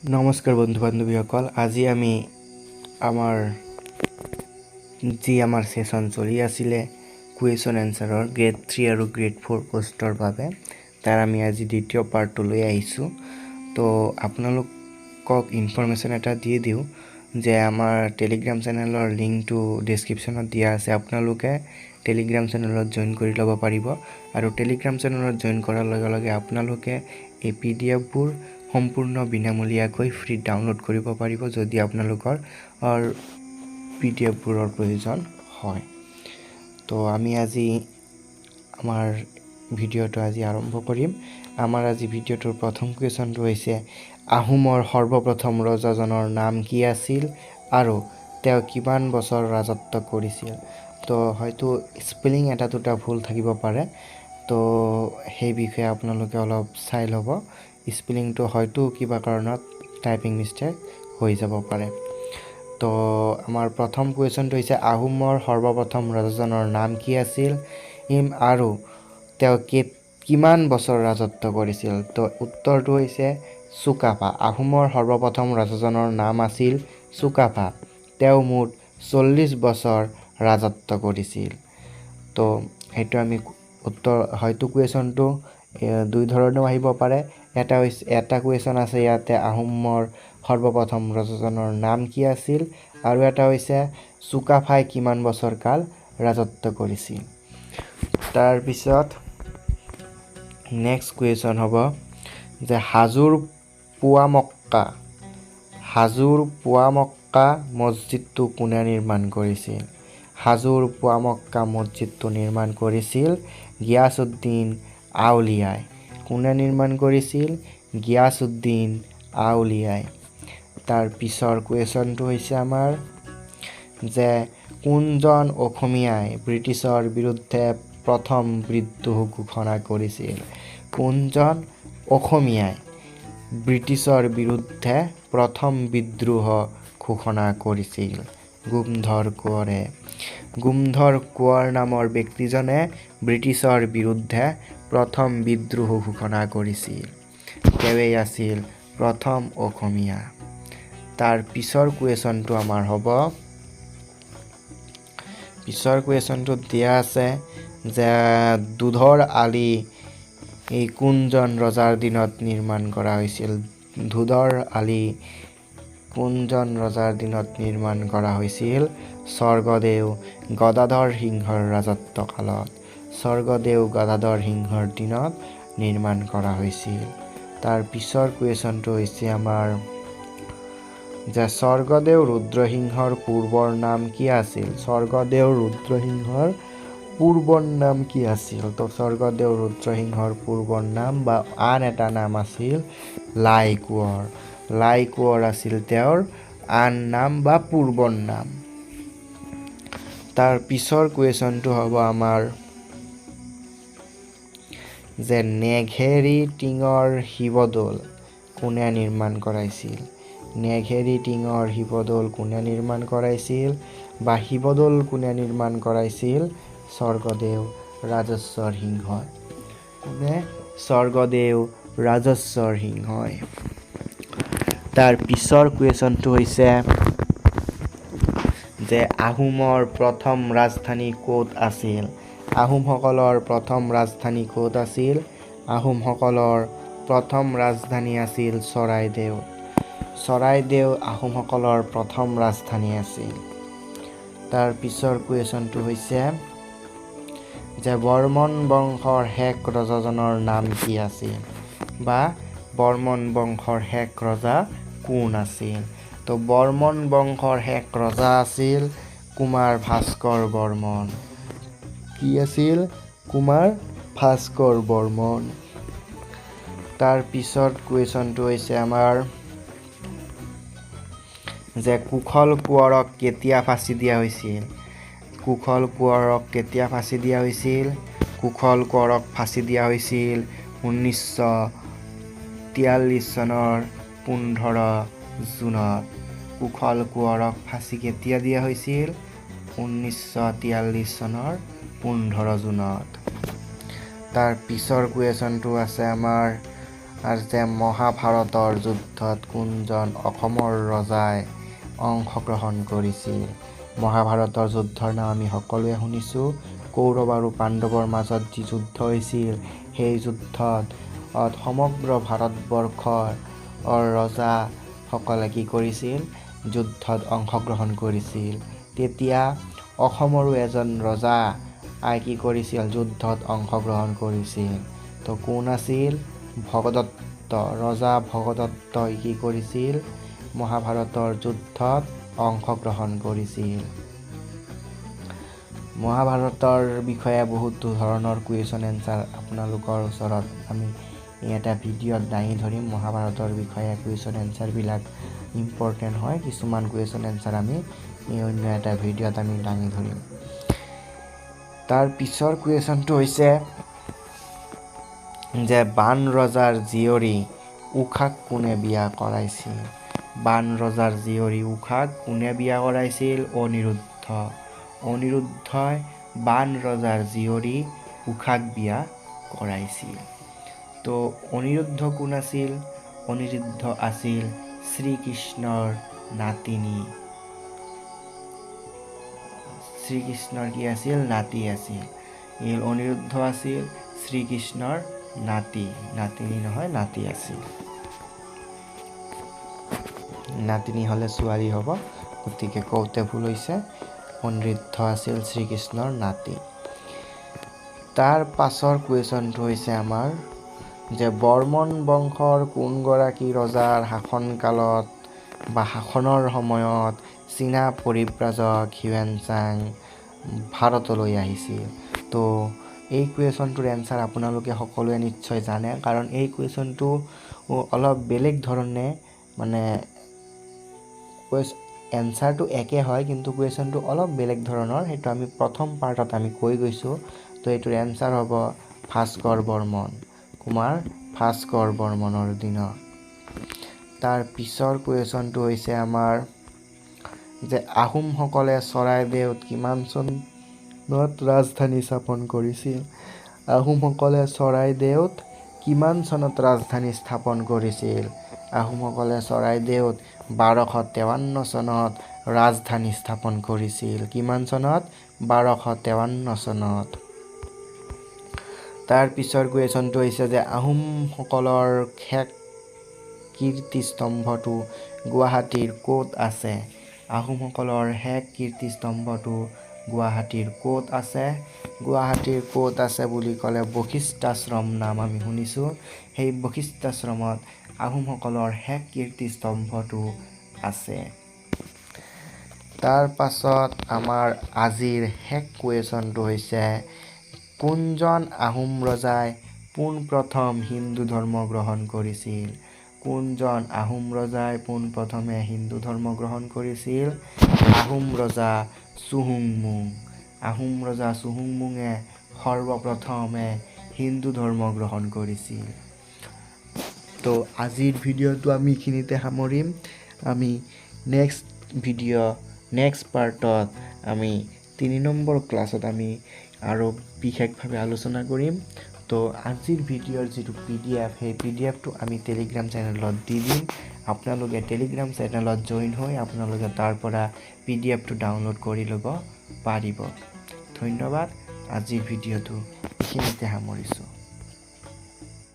নমস্কাৰ বন্ধু বান্ধৱীসকল, আজি আমি আমাৰ সেশ্যন চলি আছিলে কুৱেশ্যন এনচাৰৰ গ্ৰেড 3 আৰু গ্ৰেড 4 পোষ্টৰ বাবে তাৰ আমি আজি দ্বিতীয় পাৰ্টটো লৈ আহিছোঁ। তো আপোনালোকক ইনফৰমেশ্যন এটা দি দিওঁ যে আমাৰ টেলিগ্ৰাম চেনেলৰ লিংকটো ডেছক্ৰিপশ্যনত দিয়া আছে। আপোনালোকে টেলিগ্ৰাম চেনেলত জইন কৰি ল'ব পাৰিব আৰু টেলিগ্ৰাম চেনেলত জইন কৰাৰ লগে লগে আপোনালোকে এই PDFবোৰ সম্পূৰ্ণ বিনামূলীয়াকৈ ফ্ৰী ডাউনলোড কৰিব পাৰিব যদি আপোনালোকৰ PDFবোৰৰ প্ৰয়োজন হয়। তো আমি আজি আমাৰ ভিডিঅ'টো আৰম্ভ কৰিম। আমাৰ আজি ভিডিঅ'টোৰ প্ৰথম কুৱেশ্যনটো হৈছে আহোমৰ সৰ্বপ্ৰথম ৰজাজনৰ নাম কি আছিল আৰু তেওঁ কিমান বছৰ ৰাজত্ব কৰিছিল। তো হয়তো স্পেলিং এটা দুটা ভুল থাকিব পাৰে, তো সেই বিষয়ে আপোনালোকে অলপ চাই ল'ব। স্পেলিংটো হয়তো কিবা কাৰণত টাইপিং মিষ্টেক হৈ যাব পাৰে। তো আমাৰ প্ৰথম কুৱেশ্যনটো হৈছে আহোমৰ সৰ্বপ্ৰথম ৰজাজনৰ নাম কি আছিল আৰু তেওঁ কিমান বছৰ ৰাজত্ব কৰিছিল। তো উত্তৰটো হৈছে চুকাফা। আহোমৰ সৰ্বপ্ৰথম ৰজাজনৰ নাম আছিল চুকাফা। তেওঁ মুঠ 40 বছৰ ৰাজত্ব কৰিছিল। তো সেইটো আমি উত্তৰ হয়তো কুৱেশ্যনটো দুই ধৰণেও আহিব পাৰে। এটা কুৱেশ্যন আছে ইয়াতে আহোমৰ সৰ্বপ্ৰথম ৰজাজনৰ নাম কি আছিল আৰু এটা হৈছে চুকাফাই কিমান বছৰ কাল ৰাজত্ব কৰিছিল। তাৰপিছত নেক্সট কুৱেশ্যন হ'ব যে হাজোৰ পোৱামক্কা মছজিদটো কোনে নিৰ্মাণ কৰিছিল। হাজোৰ পোৱামক্কা মছজিদটো নিৰ্মাণ কৰিছিল গিয়াছউদ্দিন আউলিয়াই। কোনে নিৰ্মাণ কৰিছিল? গিয়াছউদ্দিন আউলিয়াই। তাৰ পিছৰ কুৱেশ্যনটো হৈছে আমাৰ যে কোনজন অসমীয়াই ব্ৰিটিছৰ বিৰুদ্ধে প্ৰথম বিদ্ৰোহ ঘোষণা কৰিছিল। কোনজন অসমীয়াই ব্ৰিটিছৰ বিৰুদ্ধে প্ৰথম বিদ্ৰোহ ঘোষণা কৰিছিল? গোমধৰ কোঁৱৰে। গোমধৰ কোঁৱৰ নামৰ ব্যক্তিজনে ব্ৰিটিছৰ বিৰুদ্ধে প্ৰথম বিদ্ৰোহ ঘোষণা কৰিছিল। তেওঁৱেই আছিল প্ৰথম অসমীয়া। তাৰ পিছৰ কুৱেশ্যনটো আমাৰ হ'ব, পিছৰ কুৱেশ্যনটোত দিয়া আছে যে দুধৰ আলি কোনজন ৰজাৰ দিনত নিৰ্মাণ কৰা হৈছিল। দুধৰ আলি কোনজন ৰজাৰ দিনত নিৰ্মাণ কৰা হৈছিল? স্বৰ্গদেউ গদাধৰ সিংহৰ ৰাজত্বকালত। স্বৰ্গদেউ গদাধৰ সিংহৰ দিনত নিৰ্মাণ কৰা হৈছিল। তাৰ পিছৰ কুৱেশ্যনটো হৈছে আমাৰ যে স্বৰ্গদেউ ৰুদ্ৰসিংহৰ পূৰ্বৰ নাম কি আছিল। স্বৰ্গদেউ ৰুদ্ৰসিংহৰ পূৰ্বৰ নাম কি আছিল? তো স্বৰ্গদেউ ৰুদ্ৰসিংহৰ পূৰ্বৰ নাম বা আন এটা নাম আছিল লাই কোঁৱৰ। লাই কোঁৱৰ আছিল তেওঁৰ আন নাম বা পূৰ্বৰ নাম। তাৰ পিছৰ কুৱেশ্যনটো হ'ব আমাৰ যে নেঘেৰি টিঙৰ শিৱদৌল কোনে নিৰ্মাণ কৰাইছিল। নেঘেৰি টিঙৰ শিৱদৌল কোনে নিৰ্মাণ কৰাইছিল বা শিৱদৌল কোনে নিৰ্মাণ কৰাইছিল? স্বৰ্গদেউ ৰাজেশ্বৰ সিংহই। কোনে? স্বৰ্গদেউ ৰাজেশ্বৰ সিংহই। তাৰ পিছৰ কুৱেশ্যনটো হৈছে যে আহোমৰ প্ৰথম ৰাজধানী ক'ত আছিল। আহোমসকলৰ প্ৰথম ৰাজধানী ক'ত আছিল? আহোমসকলৰ প্ৰথম ৰাজধানী আছিল চৰাইদেউ। চৰাইদেউ আহোমসকলৰ প্ৰথম ৰাজধানী আছিল। তাৰ পিছৰ কুৱেশ্যনটো হৈছে যে বৰ্মন বংশৰ শেষ ৰজাজনৰ নাম কি আছিল বা বৰ্মন বংশৰ শেষ ৰজা কোন আছিল। তো বৰ্মন বংশৰ শেষ ৰজা আছিল কুমাৰ ভাস্কৰ বৰ্মন। কি আছিল? কুমাৰ ভাস্কৰ বৰ্মন। তাৰ পিছত কুৱেশ্যনটো হৈছে আমাৰ যে কুশল কোঁৱৰক কেতিয়া ফাঁচি দিয়া হৈছিল। কুশল কোঁৱৰক কেতিয়া ফাঁচি দিয়া হৈছিল? কুশল কোঁৱৰক ফাঁচি দিয়া হৈছিল 1943 চনৰ 15 জুনত। কুশল কোঁৱৰক ফাঁচি কেতিয়া দিয়া হৈছিল? 1943 চনৰ 15 জুনত। তাৰ পিছৰ কুৱেশ্যনটো আছে আমাৰ আৰু যে মহাভাৰতৰ যুদ্ধত কোনজন অসমৰ ৰজাই অংশগ্ৰহণ কৰিছিল। মহাভাৰতৰ যুদ্ধৰ নাম আমি সকলোৱে শুনিছোঁ। কৌৰৱ আৰু পাণ্ডৱৰ মাজত যি যুদ্ধ হৈছিল, সেই যুদ্ধত সমগ্ৰ ভাৰতবৰ্ষৰ ৰজাসকলে কি কৰিছিল, যুদ্ধত অংশগ্ৰহণ কৰিছিল। তেতিয়া অসমৰো এজন ৰজা কি কৰিছিল, যুদ্ধত অংশগ্ৰহণ কৰিছিল। তো কোন আছিল? ভগদত্ত। ৰজা ভগদত্তই কি কৰিছিল, মহাভাৰতৰ যুদ্ধত অংশগ্ৰহণ কৰিছিল। মহাভাৰতৰ বিষয়ে বহুতো ধৰণৰ কুৱেশ্যন এনচাৰ আপোনালোকৰ ওচৰত আমি এটা ভিডিঅ'ত দাঙি ধৰিম। মহাভাৰতৰ বিষয়ে কুৱেশ্যন এনচাৰবিলাক ইম্পৰ্টেণ্ট হয়। কিছুমান কুৱেশ্যন এনচাৰ আমি অন্য এটা ভিডিঅ'ত আমি দাঙি ধৰিম। তাৰ পিছৰ কুৱেশ্যনটো হৈছে যে বান ৰজাৰ জীয়ৰী উষাক কোনে বিয়া কৰাইছিল। বান ৰজাৰ জীয়ৰী উষাক কোনে বিয়া কৰাইছিল? অনিৰুদ্ধ। অনিৰুদ্ধই বান ৰজাৰ জীয়ৰী উষাক বিয়া কৰাইছিল। তো অনিৰুদ্ধ কোন আছিল? অনিৰুদ্ধ আছিল শ্ৰীকৃষ্ণৰ নাতিনী। শ্ৰীকৃষ্ণৰ কি আছিল? নাতি আছিল। অনিৰুদ্ধ আছিল শ্ৰীকৃষ্ণৰ নাতিনী নহয়, নাতি আছিল। নাতিনী হ'লে ছোৱালী হ'ব, গতিকে কওঁতে ভুল হৈছে। অনিৰুদ্ধ আছিল শ্ৰীকৃষ্ণৰ নাতি। তাৰ পাছৰ কুৱেশ্যনটো হৈছে আমাৰ যে বৰ্মন বংশৰ কোনগৰাকী ৰজাৰ শাসনকালত বা শাসনৰ সময়ত চীনা পৰিব্ৰাজক হিউৱেনচাং ভাৰতলৈ আহিছিল। তো এই কুৱেশ্যনটোৰ এনচাৰ আপোনালোকে সকলোৱে নিশ্চয় জানে, কাৰণ এই কুৱেশ্যনটো অলপ বেলেগ ধৰণে এনচাৰটো একে হয়, কিন্তু কুৱেশ্যনটো অলপ বেলেগ ধৰণৰ। সেইটো আমি প্ৰথম পাৰ্টত আমি কৈ গৈছোঁ। তো এইটোৰ এনচাৰ হ'ব ভাস্কৰ বৰ্মন। কুমাৰ ভাস্কৰ বৰ্মনৰ দিনত। তাৰ পিছৰ কুৱেশ্যনটো হৈছে আমাৰ যে আহোমসকলে চৰাইদেউত কিমান চনত ৰাজধানী স্থাপন কৰিছিল। আহোমসকলে চৰাইদেউত কিমান চনত ৰাজধানী স্থাপন কৰিছিল? আহোমসকলে চৰাইদেউত 1253 চনত ৰাজধানী স্থাপন কৰিছিল। কিমান চনত? 1253 চনত। তাৰ পিছৰ কুৱেশ্যনটো হৈছে যে আহোমসকলৰ শেষ কীৰ্তিস্তম্ভটো গুৱাহাটীৰ ক'ত আছে? আহোমসকলৰ শেষ কীৰ্তিস্তম্ভটো গুৱাহাটীৰ ক'ত আছে? গুৱাহাটীৰ ক'ত আছে বুলি ক'লে বশিষ্ঠাশ্ৰম নাম আমি শুনিছোঁ। সেই বশিষ্ঠাশ্ৰমত আহোমসকলৰ শেষ কীৰ্তিস্তম্ভটো আছে। তাৰ পাছত আমাৰ আজিৰ শেষ কুৱেশ্যনটো হৈছে কোনজন আহোম ৰজাই পোনপ্ৰথম হিন্দু ধৰ্ম গ্ৰহণ কৰিছিল? কোনজন আহোম ৰজাই পোনপ্ৰথমে হিন্দু ধৰ্ম গ্ৰহণ কৰিছিল? আহোম ৰজা চুহুংমুং। আহোম ৰজা চুহুংমুঙে সৰ্বপ্ৰথমে হিন্দু ধৰ্ম গ্ৰহণ কৰিছিল। তো আজিৰ ভিডিঅ'টো আমি এইখিনিতে সামৰিম। আমি নেক্সট পাৰ্টত আমি 3 নম্বৰ ক্লাছত আমি আৰু বিশেষভাৱে আলোচনা কৰিম। তো আজিৰ ভিডিঅ'ৰ যিটো PDF, সেই PDFটো আমি টেলিগ্ৰাম চেনেলত দি দিম। আপোনালোকে টেলিগ্ৰাম চেনেলত জইন হৈ আপোনালোকে তাৰ পৰা PDFটো ডাউনলোড কৰি ল'ব পাৰিব। ধন্যবাদ। আজিৰ ভিডিঅ'টো এইখিনিতে সামৰিছোঁ।